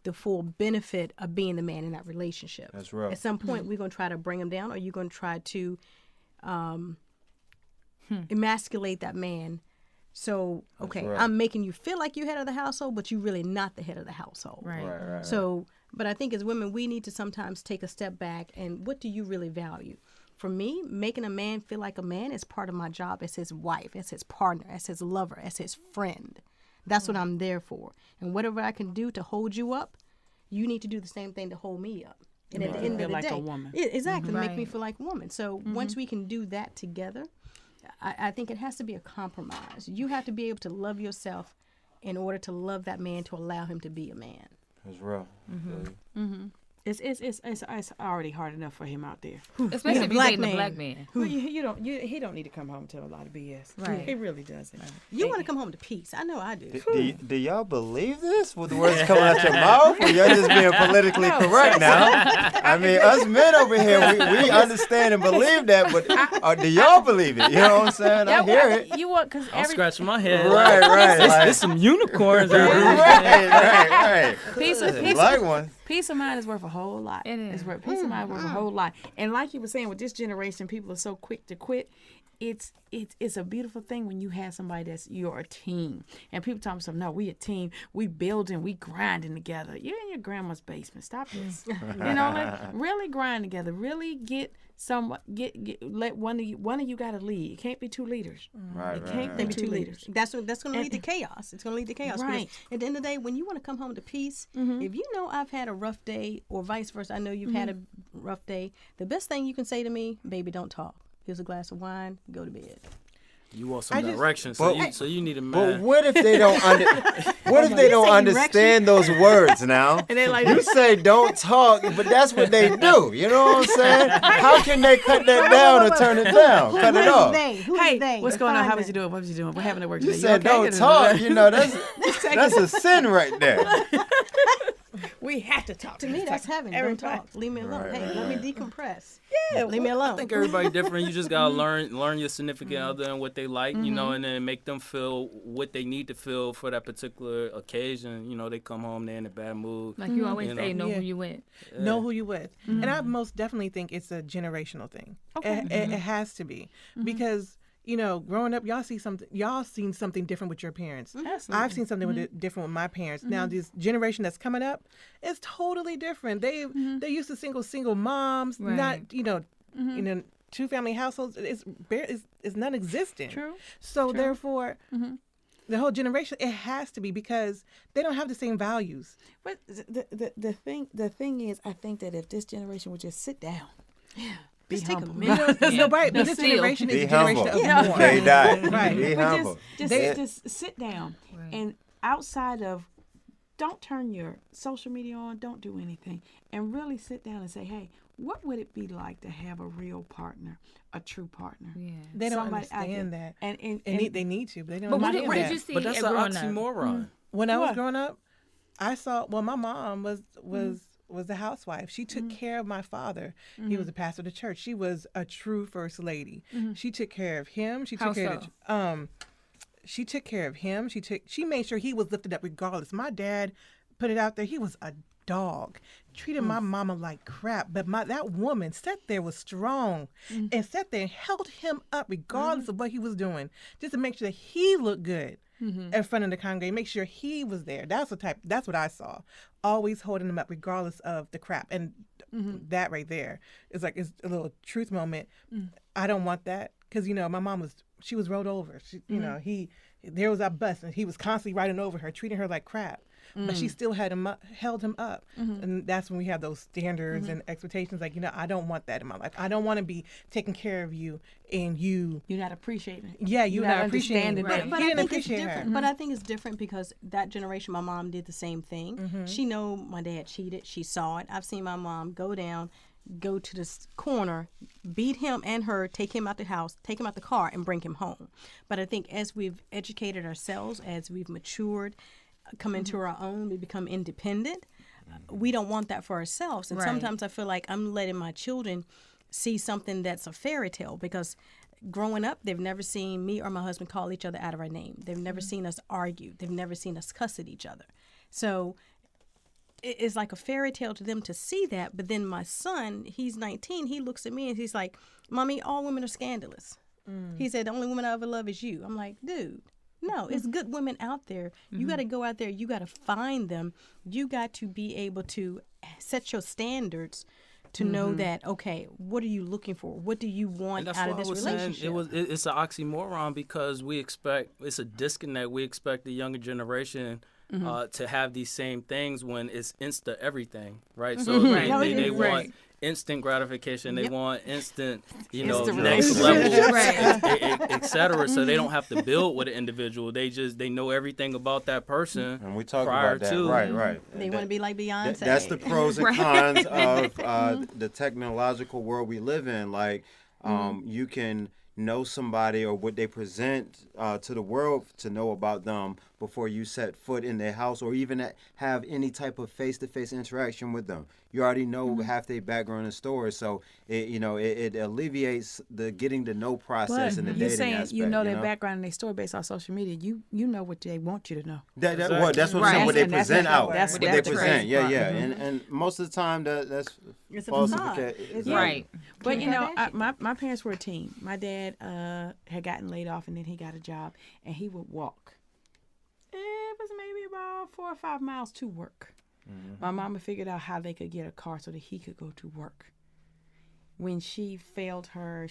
the full benefit of being the man in that relationship. That's right. At some point, we're going to try to bring them down, or you're going to try to emasculate that man. So, okay, right. I'm making you feel like you're head of the household, but you're really not the head of the household. Right. So, but I think as women, we need to sometimes take a step back and what do you really value? For me, making a man feel like a man is part of my job as his wife, as his partner, as his lover, as his friend. That's what I'm there for. And whatever I can do to hold you up, you need to do the same thing to hold me up. And at the end of the like day, a woman. Exactly, make me Right. feel like a woman. So once we can do that together, I think it has to be a compromise. You have to be able to love yourself in order to love that man, to allow him to be a man. That's real. It's already hard enough for him out there. Especially if you're black dating a man. black man. Well, he don't need to come home to a lot of BS. Right. He really doesn't. You want to come home to peace. I know I do. Do y'all believe this? With the words coming out your mouth? Or y'all just being politically correct now? I mean, us men over here, we understand and believe that, but do y'all believe it? You know what I'm saying? I hear it. You want because I'm scratching my head. Right, right. There's some unicorns out here. Right. peace Like one. Peace of mind is worth a whole lot. It is. Peace of mind is worth a whole lot. And like you were saying, with this generation, people are so quick to quit. It's a beautiful thing when you have somebody that's you're a team. And people talking something, no, we a team. We building, we grinding together. You're in your grandma's basement. Stop this. You know, like really grind together. Really get let one of you got to lead. It can't be two leaders. Right, It can't be two leaders. That's going to lead to chaos. It's going to lead to chaos. Right. Because at the end of the day, when you want to come home to peace, if you know I've had a rough day, or vice versa, I know you've had a rough day, the best thing you can say to me, baby, don't talk. Here's a glass of wine. Go to bed. You want some direction, so you need a But man. what if they don't understand those words now? And they like, You say don't talk, but that's what they do. You know what I'm saying? How can they cut that down or turn it down? Cut it off. Who's hey, they? what's going on? Define How was that. you doing? What was you doing? We're having to work You today. said okay? don't talk. You know, that's a sin right there. We have to talk. To me, that's heaven. Don't talk. Leave me alone. Hey, let me decompress. Yeah, Leave me alone. I think everybody different. You just gotta learn your significant other and what they like, you know, and then make them feel what they need to feel for that particular occasion. You know, they come home, they're in a bad mood. Like you always You say, know. know who you with. Know who you with. And I most definitely think it's a generational thing. Okay. It has to be. Because, you know, growing up, y'all seen something different with your parents. Absolutely. I've seen something different with my parents. Now this generation that's coming up is totally different. They're used to single moms, Right. not, you know, two family households. It's non-existent. True. So therefore, the whole generation, it has to be, because they don't have the same values. But the thing is, I think that if this generation would just sit down, be Just take a humble. minute. No, right, but Be this still. generation is Be a generation humble. of more. They die. Right. Be But humble. just sit down and outside of, don't turn your social media on, don't do anything, and really sit down and say, hey, what would it be like to have a real partner, a true partner? Yeah. They don't Somebody out understand there. that. And they need to, but they don't But understand what that. did you see But that's an growing up? oxymoron. When I was What? growing up, I saw, well, my mom was a housewife. She took care of my father. He was a pastor of the church. She was a true first lady. She took care of him. She took How care so? of she took care of him. She made sure he was lifted up regardless. My dad put it out there. He was a dog. Treated my mama like crap. But that woman sat there, was strong, and sat there and held him up regardless of what he was doing, just to make sure that he looked good in front of the congregation, make sure he was there. That's what I saw. Always holding him up regardless of the crap. And that right there is like, it's a little truth moment. I don't want that, because, you know, my mom she was rolled over. She, you know, there was a bus and he was constantly riding over her, treating her like crap. But she still held him up. And that's when we have those standards and expectations. Like, you know, I don't want that in my life. I don't want to be taking care of you and you're not appreciating it. you're not appreciating understanding it. that. But He I didn't think it's appreciate different. her. But I think it's different because that generation, my mom did the same thing. She know my dad cheated. She saw it. I've seen my mom go down go to this corner, beat him and her, take him out the house, take him out the car, and bring him home. But I think as we've educated ourselves, as we've matured, come into our own, we become independent. We don't want that for ourselves. And sometimes I feel like I'm letting my children see something that's a fairy tale, because growing up, they've never seen me or my husband call each other out of our name. They've never seen us argue. They've never seen us cuss at each other. So it's like a fairy tale to them to see that. But then my son, he's 19, he looks at me and he's like, Mommy, all women are scandalous. He said, the only woman I ever love is you. I'm like, dude, no, it's good women out there. You got to go out there. You got to find them. You got to be able to set your standards to know that, okay, what are you looking for? What do you want out of this relationship? It's an oxymoron, because it's a disconnect. We expect the younger generation to have these same things when it's insta everything, right? So they want instant gratification. They want instant, next level, et cetera. So they don't have to build with an individual. They know everything about that person. And we talk prior about that, to. right. They want to be like Beyonce. That's the pros and cons of the technological world we live in. Like, you can know somebody or what they present to the world to know about them before you set foot in their house or even have any type of face-to-face interaction with them. You already know half their background and story, so it alleviates the getting to know process and the dating saying aspect. You know their background and their story based on social media. You know what they want you to know. That's what I'm saying. What they present out. That's what they present. Yeah. And most of the time that's It's a falsification. Right. But my parents were a team. My dad had gotten laid off, and then he got a job, and he would walk. It was maybe about 4 or 5 miles to work. My mama figured out how they could get a car so that he could go to work. When she failed her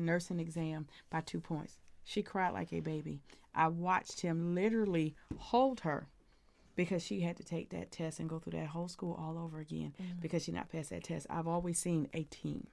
nursing exam by 2 points. She cried like a baby. I watched him literally hold her because she had to take that test and go through that whole school all over again because she not passed that test. I've always seen a team.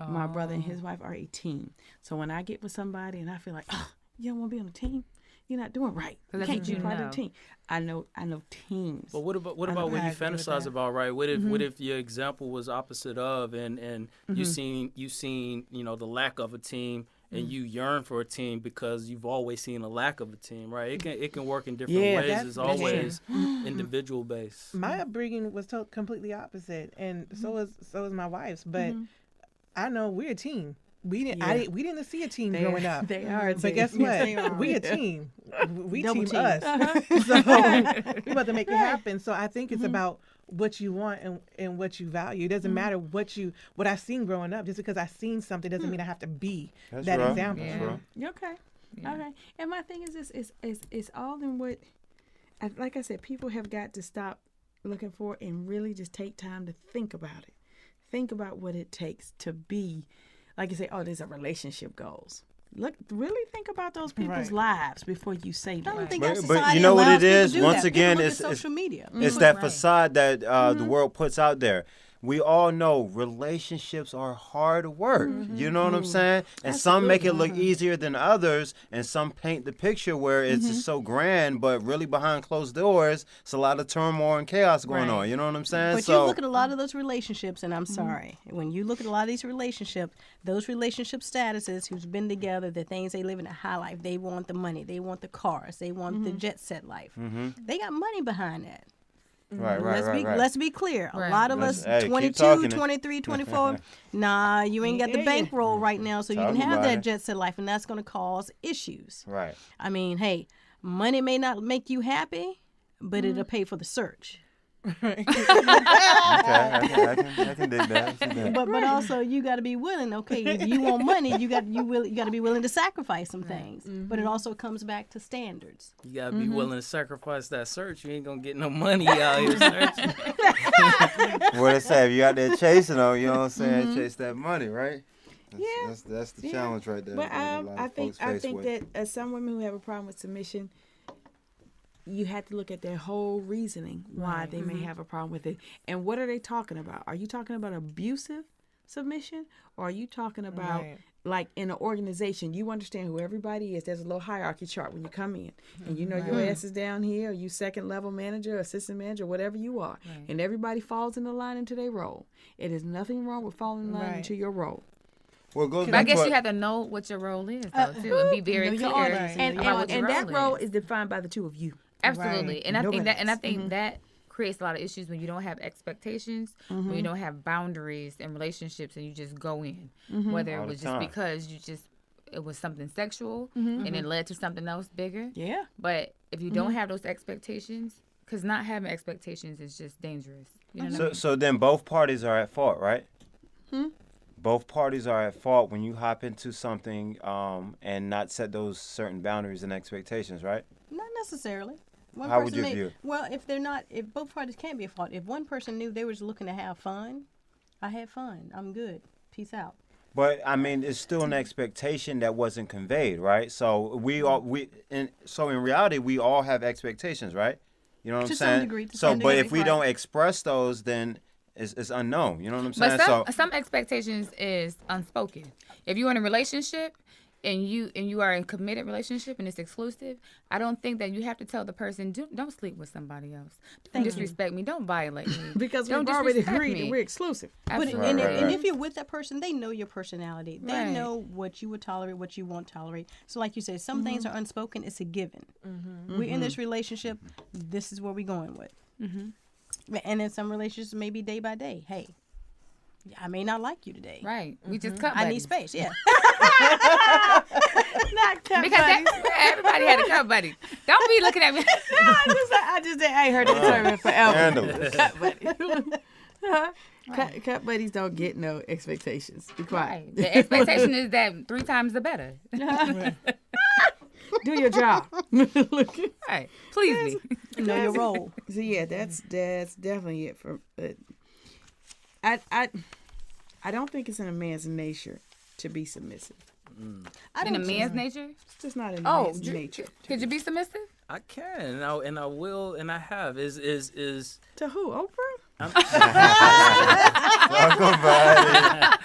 My brother and his wife are a team. So when I get with somebody and I feel like, you don't want to be on a team? You're not doing right. You can't be part of the team. I know teams. But what about what you fantasize about, right? What if your example was opposite of, and you seen the lack of a team, and you yearn for a team because you've always seen a lack of a team, right? It can work in different ways. It's always individual based. My upbringing was completely opposite, and so is my wife's. But I know we're a team. We didn't see a team growing up. They are a team. But guess what? We a team. We team us. So we about to make it happen. So I think it's about what you want and what you value. It doesn't matter what I seen growing up. Just because I seen something doesn't mean I have to be that example. Yeah. Okay. And my thing is this: it's all in what, like I said, people have got to stop looking for and really just take time to think about it. Think about what it takes to be. Like you say, these are relationship goals. Really think about those people's lives before you say that. I don't think but you know what it is? Once again, it's social media. It's that facade that the world puts out there. We all know relationships are hard work. You know what I'm saying? And some make it look easier than others, and some paint the picture where it's just so grand, but really behind closed doors, it's a lot of turmoil and chaos going on. You know what I'm saying? But you look at a lot of those relationships, and I'm sorry, when you look at a lot of these relationships, those relationship statuses who's been together, the things they live in a high life, they want the money, they want the cars, they want the jet set life. They got money behind that. Right. Let's be clear. A lot of us, Hey, 22, 23, 24, nah, you ain't got the bankroll right now, so you can have that jet set life, and that's going to cause issues. Right. I mean, hey, money may not make you happy, but it'll pay for the search. Okay, I can dig that. But also you got to be willing. Okay, if you want money, you got to be willing to sacrifice some things. But it also comes back to standards. You gotta be willing to sacrifice that search. You ain't gonna get no money out here searching. What I say, if you out there chasing them, you know what I'm saying? Chase that money, right? That's the challenge right there. But I think that some women who have a problem with submission, you have to look at their whole reasoning why they may have a problem with it. And what are they talking about? Are you talking about abusive submission, or are you talking about Right. like in an organization, you understand who everybody is? There's a little hierarchy chart when you come in, and you know your ass is down here, or you second level manager, assistant manager, whatever you are, Right. and everybody falls in the line into their role. It is nothing wrong with falling in line Right. into your role. Well, it goes But I back guess to you what- have to know what your role is, though, too, and be very Know your clear audience, Right. about what your and that role is. is defined by the two of you. Absolutely, Right. and I think Nobody that, and I else. think that creates a lot of issues when you don't have expectations, when you don't have boundaries in relationships, and you just go in, whether All it the was just time. because it was something sexual, and it led to something else bigger. Yeah. But if you don't have those expectations, because not having expectations is just dangerous. You know what I mean? So then both parties are at fault, right? Both parties are at fault when you hop into something and not set those certain boundaries and expectations, right? Not necessarily. One How would person you view it? Well, if both parties can't be at fault. If one person knew they was looking to have fun, I had fun. I'm good. Peace out. But I mean, it's still an expectation that wasn't conveyed, right? So in reality, we all have expectations, right? You know what I'm To some saying? degree, to So, some but degree, if we right. don't express those, then it's unknown. You know what I'm saying? But some expectations is unspoken. If you're in a relationship and you are in a committed relationship and it's exclusive, I don't think that you have to tell the person, don't sleep with somebody else. Don't disrespect me. Don't violate me. Because Don't we've already disrespect agreed me. that we're exclusive. But Absolutely. and if you're with that person, they know your personality. They Right. know what you would tolerate, what you won't tolerate. So, like you said, some things are unspoken. It's a given. We're in this relationship. This is where we're going with. And in some relationships, maybe day by day. Hey, I may not like you today. Right. We just cut I need buddies. space. Yeah. Not cut Because everybody had a cut buddy. Don't be looking at me. I just ain't heard that term in forever. Scandalous. Cut buddies. Cut buddies don't get no expectations. Be quiet. Right. The expectation is that 3 times the better. Do your job. Right. Please me. Know your role. So yeah, that's definitely it for. I don't think it's in a man's nature to be submissive. In a man's nature? It's just not in a Oh, man's nature. Could you be submissive? I can, and I will, and I have. Is To who? Oprah? Welcome back.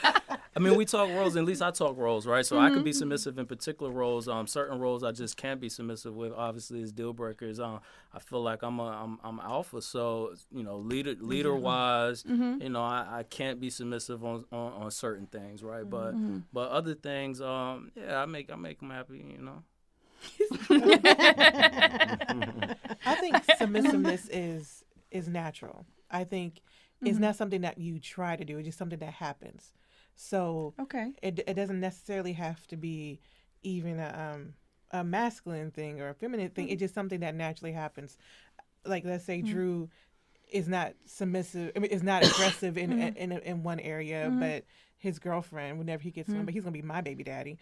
I mean, we talk roles. At least I talk roles, right? So I could be submissive in particular roles. Certain roles I just can't be submissive with. Obviously, is deal breakers. I feel like I'm alpha, so leader wise, I can't be submissive on certain things, right? But other things, I make them happy, I think submissiveness is natural. I think it's not something that you try to do. It's just something that happens. So Okay. it doesn't necessarily have to be even a masculine thing or a feminine thing. It's just something that naturally happens. Like, let's say Drew is not submissive. I mean, is not aggressive in one area, but his girlfriend, whenever he gets one, but he's gonna be my baby daddy.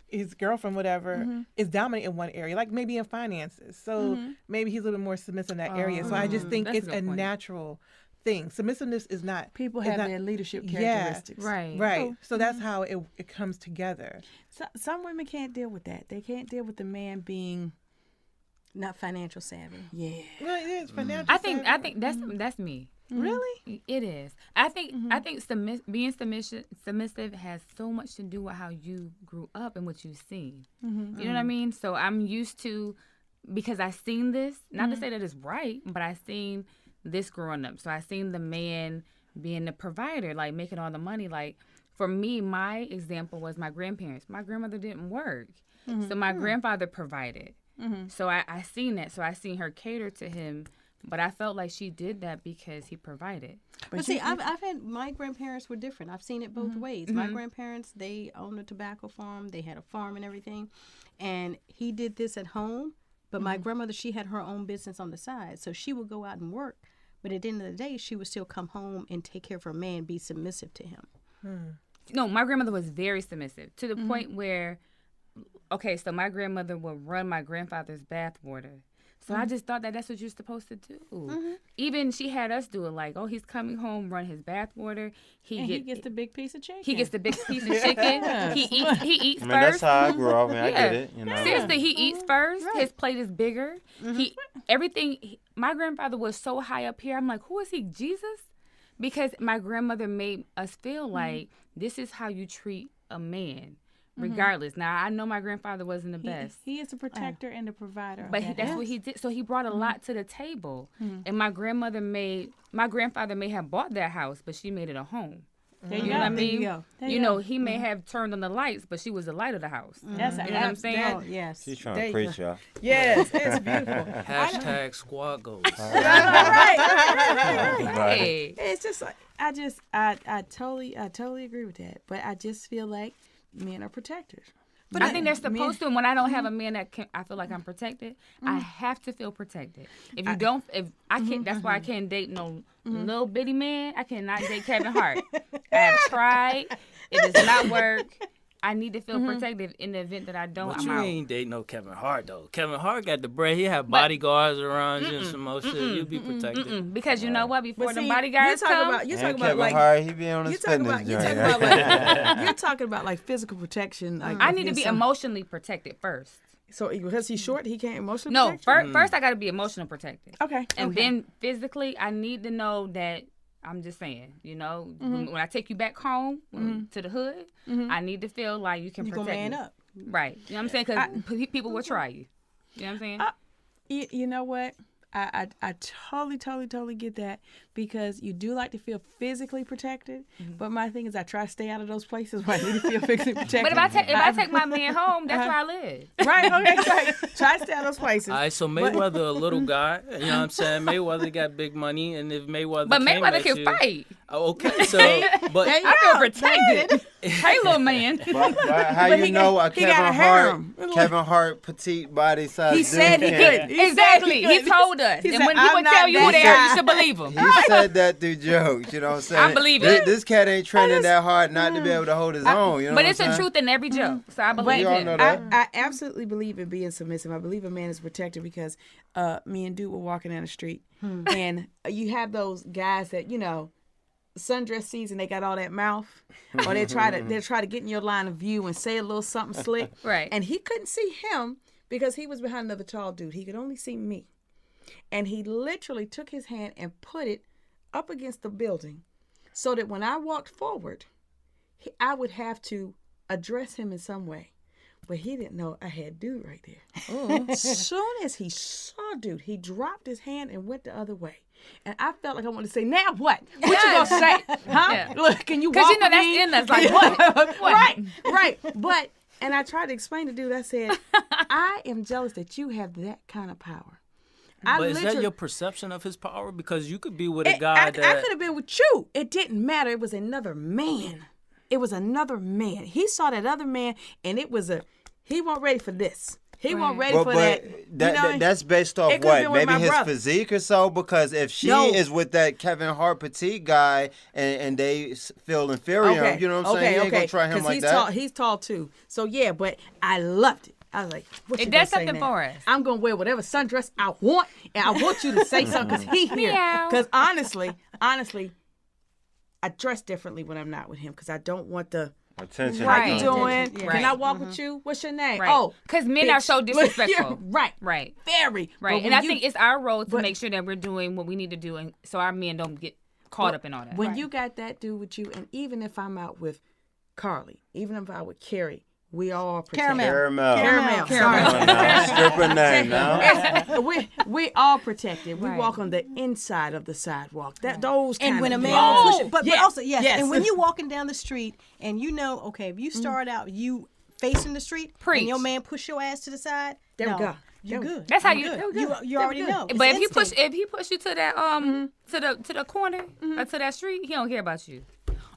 His girlfriend, whatever, is dominant in one area, like maybe in finances. So maybe he's a little bit more submissive in that area. So I just think that's a it's good a point. natural thing. Submissiveness is not. People it's have not- their leadership Yeah. characteristics. Right. Right. So that's how it comes together. Some women can't deal with that. They can't deal with the man being, Not financial savvy. yeah. Well, it is financial. I think that's me. Really? It is. I think being submissive has so much to do with how you grew up and what you've seen. You know what I mean? So I'm used to, because I seen this. Not to say that it's right, but I seen this growing up. So I seen the man being the provider, like making all the money. Like for me, my example was my grandparents. My grandmother didn't work, so my grandfather provided. So I seen that. So I seen her cater to him. But I felt like she did that because he provided. But see, I've had, my grandparents were different. I've seen it both ways. My grandparents, they owned a tobacco farm. They had a farm and everything. And he did this at home. But my grandmother, she had her own business on the side. So she would go out and work. But at the end of the day, she would still come home and take care of her man, be submissive to him. No, my grandmother was very submissive to the point where, okay, so my grandmother would run my grandfather's bath water. So I just thought that that's what you're supposed to do. Even she had us do it, like, oh, he's coming home, run his bath water. He gets the big piece of chicken. He gets the big piece of chicken. He eats I mean, that's first. how I grew up. I mean, I get it. Seriously, he eats first. His plate is bigger. He everything. my grandfather was so high up here. I'm like, who is he, Jesus? Because my grandmother made us feel like this is how you treat a man, regardless. Now, I know my grandfather wasn't the best. He is the protector and the provider. But that's what he did. So he brought a lot to the table. And my grandfather may have bought that house, but she made it a home. There You know what I mean? You know, he may have turned on the lights, but she was the light of the house. That's You know what I'm saying? Yes. She's trying to preach, y'all. Yes, it's beautiful. Hashtag squad goals. Hey. It's just like I totally agree with that. But I just feel like men are protectors. But I think they're supposed to. And when I don't have a man that I feel like I'm protected, I have to feel protected. If you don't, if I can't, that's why I can't date no little bitty man. I cannot date Kevin Hart. I have tried. It does not work. I need to feel protected in the event that I don't. But I'm you out. ain't dating no Kevin Hart though. Kevin Hart got the bread. He have bodyguards around you and some more shit. You'll be protected. Because you know what? Before But the see, bodyguards come, you're And talking about Kevin like Hart, he be on his fitness you're joint. talking about like you're talking about like physical protection. Like I need to against be some- emotionally protected first. So because he's short, he can't emotionally No, protect you? first I got to be emotional protected. Okay. And then physically, I need to know that I'm just saying, you know, when I take you back home to the hood, I need to feel like you can You protect gonna man me. up. Right. You know what I'm saying? Because people will try you. You know what I'm saying? You know what? I totally get that because you do like to feel physically protected, but my thing is I try to stay out of those places where I need to feel physically protected. But if I take my man home, that's where I live. Right, okay, try to stay out of those places. All right, so Mayweather a little guy, you know what I'm saying? Mayweather got big money, and if Mayweather But came Mayweather at can you, fight. Okay, so but I feel protected. Hey, little man. But how But you he know got- a he got a harem. Kevin Hart, petite body size He dude said he can't- could. Exactly. He told us. He And said, when people "I'm not tell you who that they are, you guy." should believe them. He said that through jokes, you know what I'm saying? I believe it. This cat ain't training that hard not to be able to hold his own, you know But what it's I'm the saying? truth in every joke. So I believe all it. know that. I absolutely believe in being submissive. I believe a man is protected because me and Dude were walking down the street and you have those guys that, you know, sundress season, they got all that mouth or they try to get in your line of view and say a little something slick. Right. And he couldn't see him because he was behind another tall dude. He could only see me. And he literally took his hand and put it up against the building so that when I walked forward, I would have to address him in some way. But he didn't know I had Dude right there. As soon as he saw Dude, he dropped his hand and went the other way. And I felt like I wanted to say, now what? What you gonna say? Huh? Yeah. Look, can you walk Because you know with that's me? in us. Like, what? Right. But, and I tried to explain to Dude, I said, I am jealous that you have that kind of power. But is that your perception of his power? Because you could be with a guy I that could have been with you. It didn't matter. It was another man. It was another man. He saw that other man, and it was he wasn't ready for this. He wasn't ready for that. That's based off It could've been what? with Maybe my his brother. physique or so? Because if she No. is with that Kevin Hart petite guy and they feel inferior, you know what I'm saying? He ain't going to try him like he's that. Tall, he's tall too. So yeah, but I loved it. I was like, what It you does gonna say something now? for us. I'm gonna wear whatever sundress I want, and I want you to say something because he here. Meow. Because honestly, I dress differently when I'm not with him because I don't want the. Attention. How Right. you doing? Yeah. Can I walk with you? What's your name? Right. Oh, Because men bitch. are so disrespectful. Right. Right. Very. Right. But And when I you- think it's our role to but- make sure that we're doing what we need to do and so our men don't get caught up in all that. when you got that dude with you, and even if I'm out with Carly, even if I'm out with Carrie, we all protect. Caramel. Caramel. Caramel. Come on now. Stripper name now. we all protected. We Right. walk on the inside of the sidewalk. Those kind And when a of man things. pushes, but Yeah. also yes. Yes. And when you walking down the street and you know, okay, if you start out you facing the street Preach. and your man push your ass to the side, There we no, go. You There we good. That's how I'm you- good. there we You go. you already know. But It's instinct. if he push you to that to the corner or to that street, he don't care about you.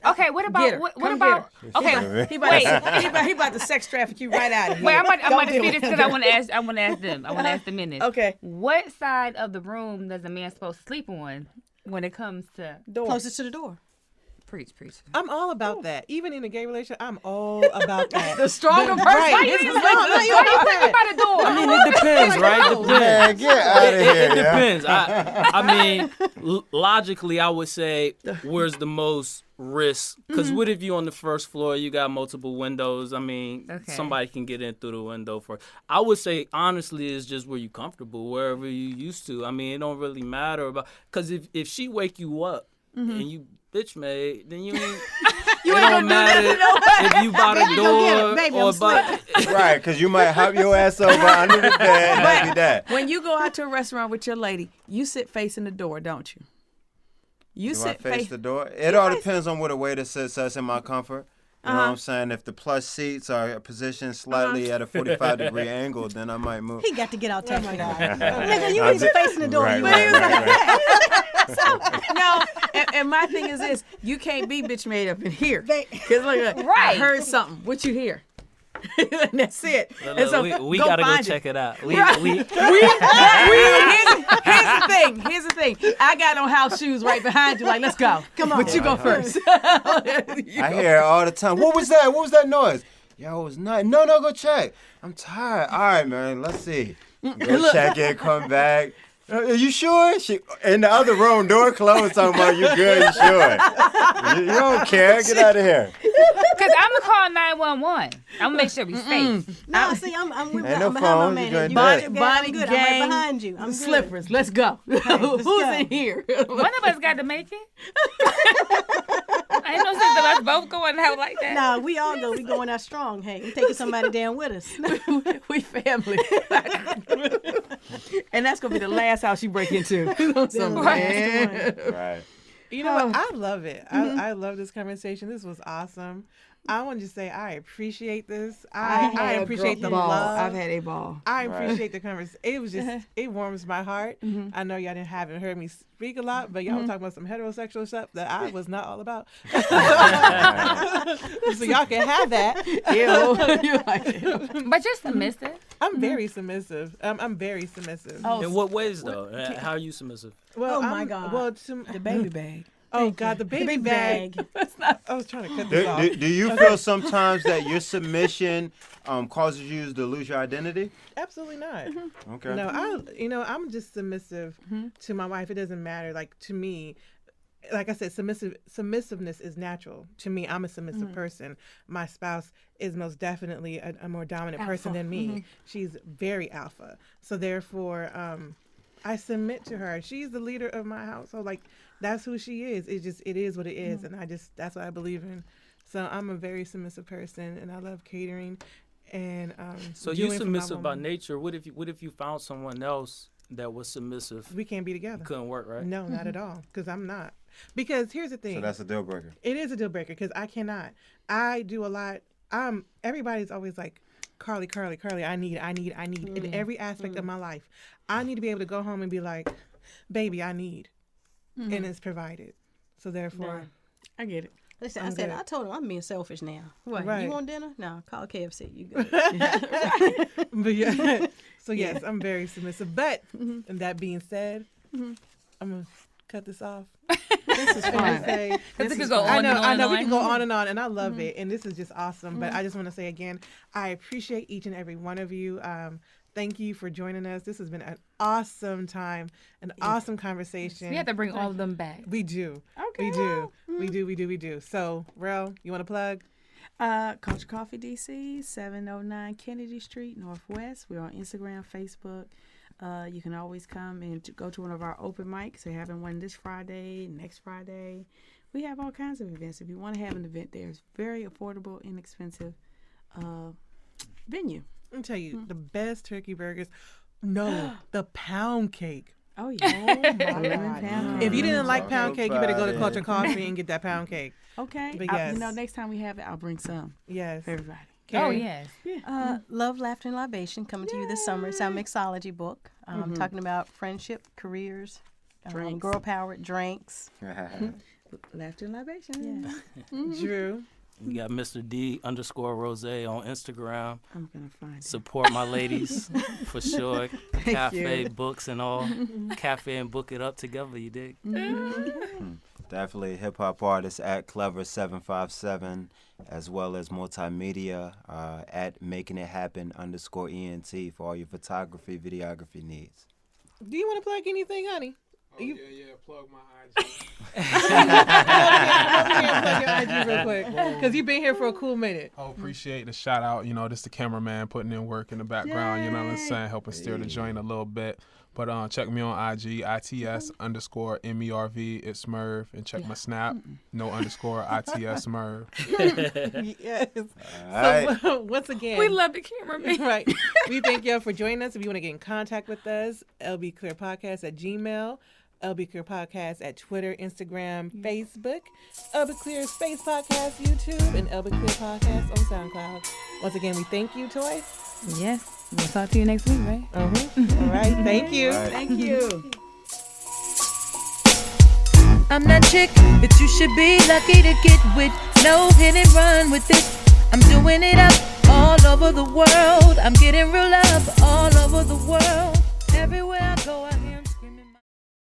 Okay, what about Get her. what Come about get okay? He about, Wait. he about to sex traffic you right out of here. Wait, I'm about Don't to deal see with this because him. I want to ask them. I want to ask them in this. Okay. What side of the room does a man supposed to sleep on when it comes to Door. Closest to the door. Preach. I'm all about that. Even in a gay relationship, I'm all about that. The stronger person. Right. is It's like, not- let's not go. your Put me by the door. I mean, it depends, right? It Man, depends. get out of here. It yeah. depends. I mean, logically, I would say where's the most risk? Because what if you on the first floor, you got multiple windows? I mean, somebody can get in through the window first. I would say, honestly, it's just where you comfortable, wherever you used to. I mean, it don't really matter about, because if she wake you up and you bitch made, then you ain't. It don't matter if you by the door baby, or I'm by. Right, because you might hop your ass over under the bed and that'd be that. When you go out to a restaurant with your lady, you sit facing the door, don't you? You Do I sit face the door? It all depends on where the waiter sits us in my comfort. You know what I'm saying? If the plush seats are positioned slightly at a 45-degree angle, then I might move. He got to get out tax me. Nigga, you ain't facing the door. Right, You right, ain't right, right. No, and my thing is this: you can't be bitch made up in here. Because look, I Right. heard something. What you hear? And that's it. Look, And so we gotta go find check it out. We Here's the thing. I got on house shoes right behind you. Like, let's go. Come on. But you go first. I hear it all the time. What was that? What was that noise? Yo, it was nothing. No, go check. I'm tired. All right, man. Let's see. Go check it. Come back. Are you sure? She in the other room, door closed. Talking about you good. You sure? You don't care. Get out of here. Because I'm going to call 911. I'm going to make sure we safe. No, see, I'm with Ain't no I'm behind my phones, man. you doing You that. good? I'm Bonnie good. gang, I'm right behind you. I'm good. Slippers. Let's go. Who's go. in here? One of us got to make it. Ain't no sense of us both going out like that. Nah, we all go. We going out strong. Hey, we taking somebody down with us. We family. And that's going to be the last house you break into. Some man. Right. You know what? I love it. I love this conversation. This was awesome. I want to just say I appreciate this. I appreciate the love. I've had a ball. I appreciate the conversation. It was just, it warms my heart. I know y'all haven't heard me speak a lot, but y'all were talking about some heterosexual stuff that I was not all about. So y'all can have that. You like it. But you're submissive. I'm very submissive. I'm very submissive. In what ways though? How are you submissive? Well, Oh, my I'm- God. Well, The baby bag. oh God, the baby bag. I was trying to cut this off. Do you feel sometimes that your submission causes you to lose your identity? Absolutely not. Okay. No, I'm just submissive to my wife. It doesn't matter. Like to me, like I said, submissiveness is natural. To me, I'm a submissive person. My spouse is most definitely a more dominant person than me. She's very alpha. So therefore, I submit to her. She's the leader of my household. Like that's who she is. It is what it is, and that's what I believe in. So I'm a very submissive person, and I love catering. And So doing you for my submissive by woman. nature. What if you found someone else that was submissive? We can't be together. Couldn't work, right? No, not at all. Because I'm not. Because here's the thing. So that's a deal breaker. It is a deal breaker because I cannot. I do a lot. Everybody's always like, Carly. I need in every aspect of my life. I need to be able to go home and be like, baby, I need, and it's provided. So therefore, I get it. Listen, I'm good. I told him I'm being selfish now. What? Right. You want dinner? No, call KFC. You good? but yeah. So yes, I'm very submissive. But and that being said, I'm gonna cut this off. This is And fine. say, Because it could go I on know, and on I know. and We on. can go on, and I love it, and this is just awesome. But I just want to say again, I appreciate each and every one of you. Thank you for joining us. This has been an awesome time, an awesome conversation. We have to bring all of them back. We do. Okay. We do. So, Rel, you want to plug? Culture Coffee DC, 709 Kennedy Street, Northwest. We're on Instagram, Facebook. You can always come and go to one of our open mics. We're having one this Friday, next Friday. We have all kinds of events. If you want to have an event there, it's very affordable, inexpensive venue. Let me tell you, the best turkey burgers. No, the pound cake. Oh, yeah. God. Pound If cake. you didn't like pound cake, you better go to about Culture Coffee and get that pound cake. Okay. But You yes. know, next time we have it, I'll bring some Yes. for everybody. Oh, Carrie? yes. Love, Laughter, and Libation coming to you this summer. It's our mixology book. Talking about friendship, careers, Drinks. girl power, drinks. Laughter and libation. Yeah. Drew. You got Mr. D_Rose on Instagram. I'm going to find it. Support my ladies for sure. Cafe, you. books, and all. Cafe and book it up together. You dig? Definitely hip hop artist at Clever757, as well as multimedia at Making It Happen _ENT for all your photography, videography needs. Do you want to plug anything, honey? Oh, yeah, plug my IG. Plug your IG real quick, because you've been here for a cool minute. Oh, appreciate the shout out. You know, this the cameraman putting in work in the background. You know what I'm saying, helping steer the joint a little bit. But check me on IG, ITS_MERV, it's Smurv, and check my Snap, _ITS Smurv. Yes. Right. So once again, We love the cameraman. right. We thank y'all for joining us. If you want to get in contact with us, LBClear Podcast at Gmail, LBClear Podcast at Twitter, Instagram, Facebook, LBClear Space Podcast, YouTube, and LBClear Podcast on SoundCloud. Once again, we thank you, Toy. Yes. We'll talk to you next week, right? All right. Thank you. Right. Thank you. I'm that chick that you should be lucky to get with. No hit and run with this. I'm doing it up all over the world. I'm getting real love all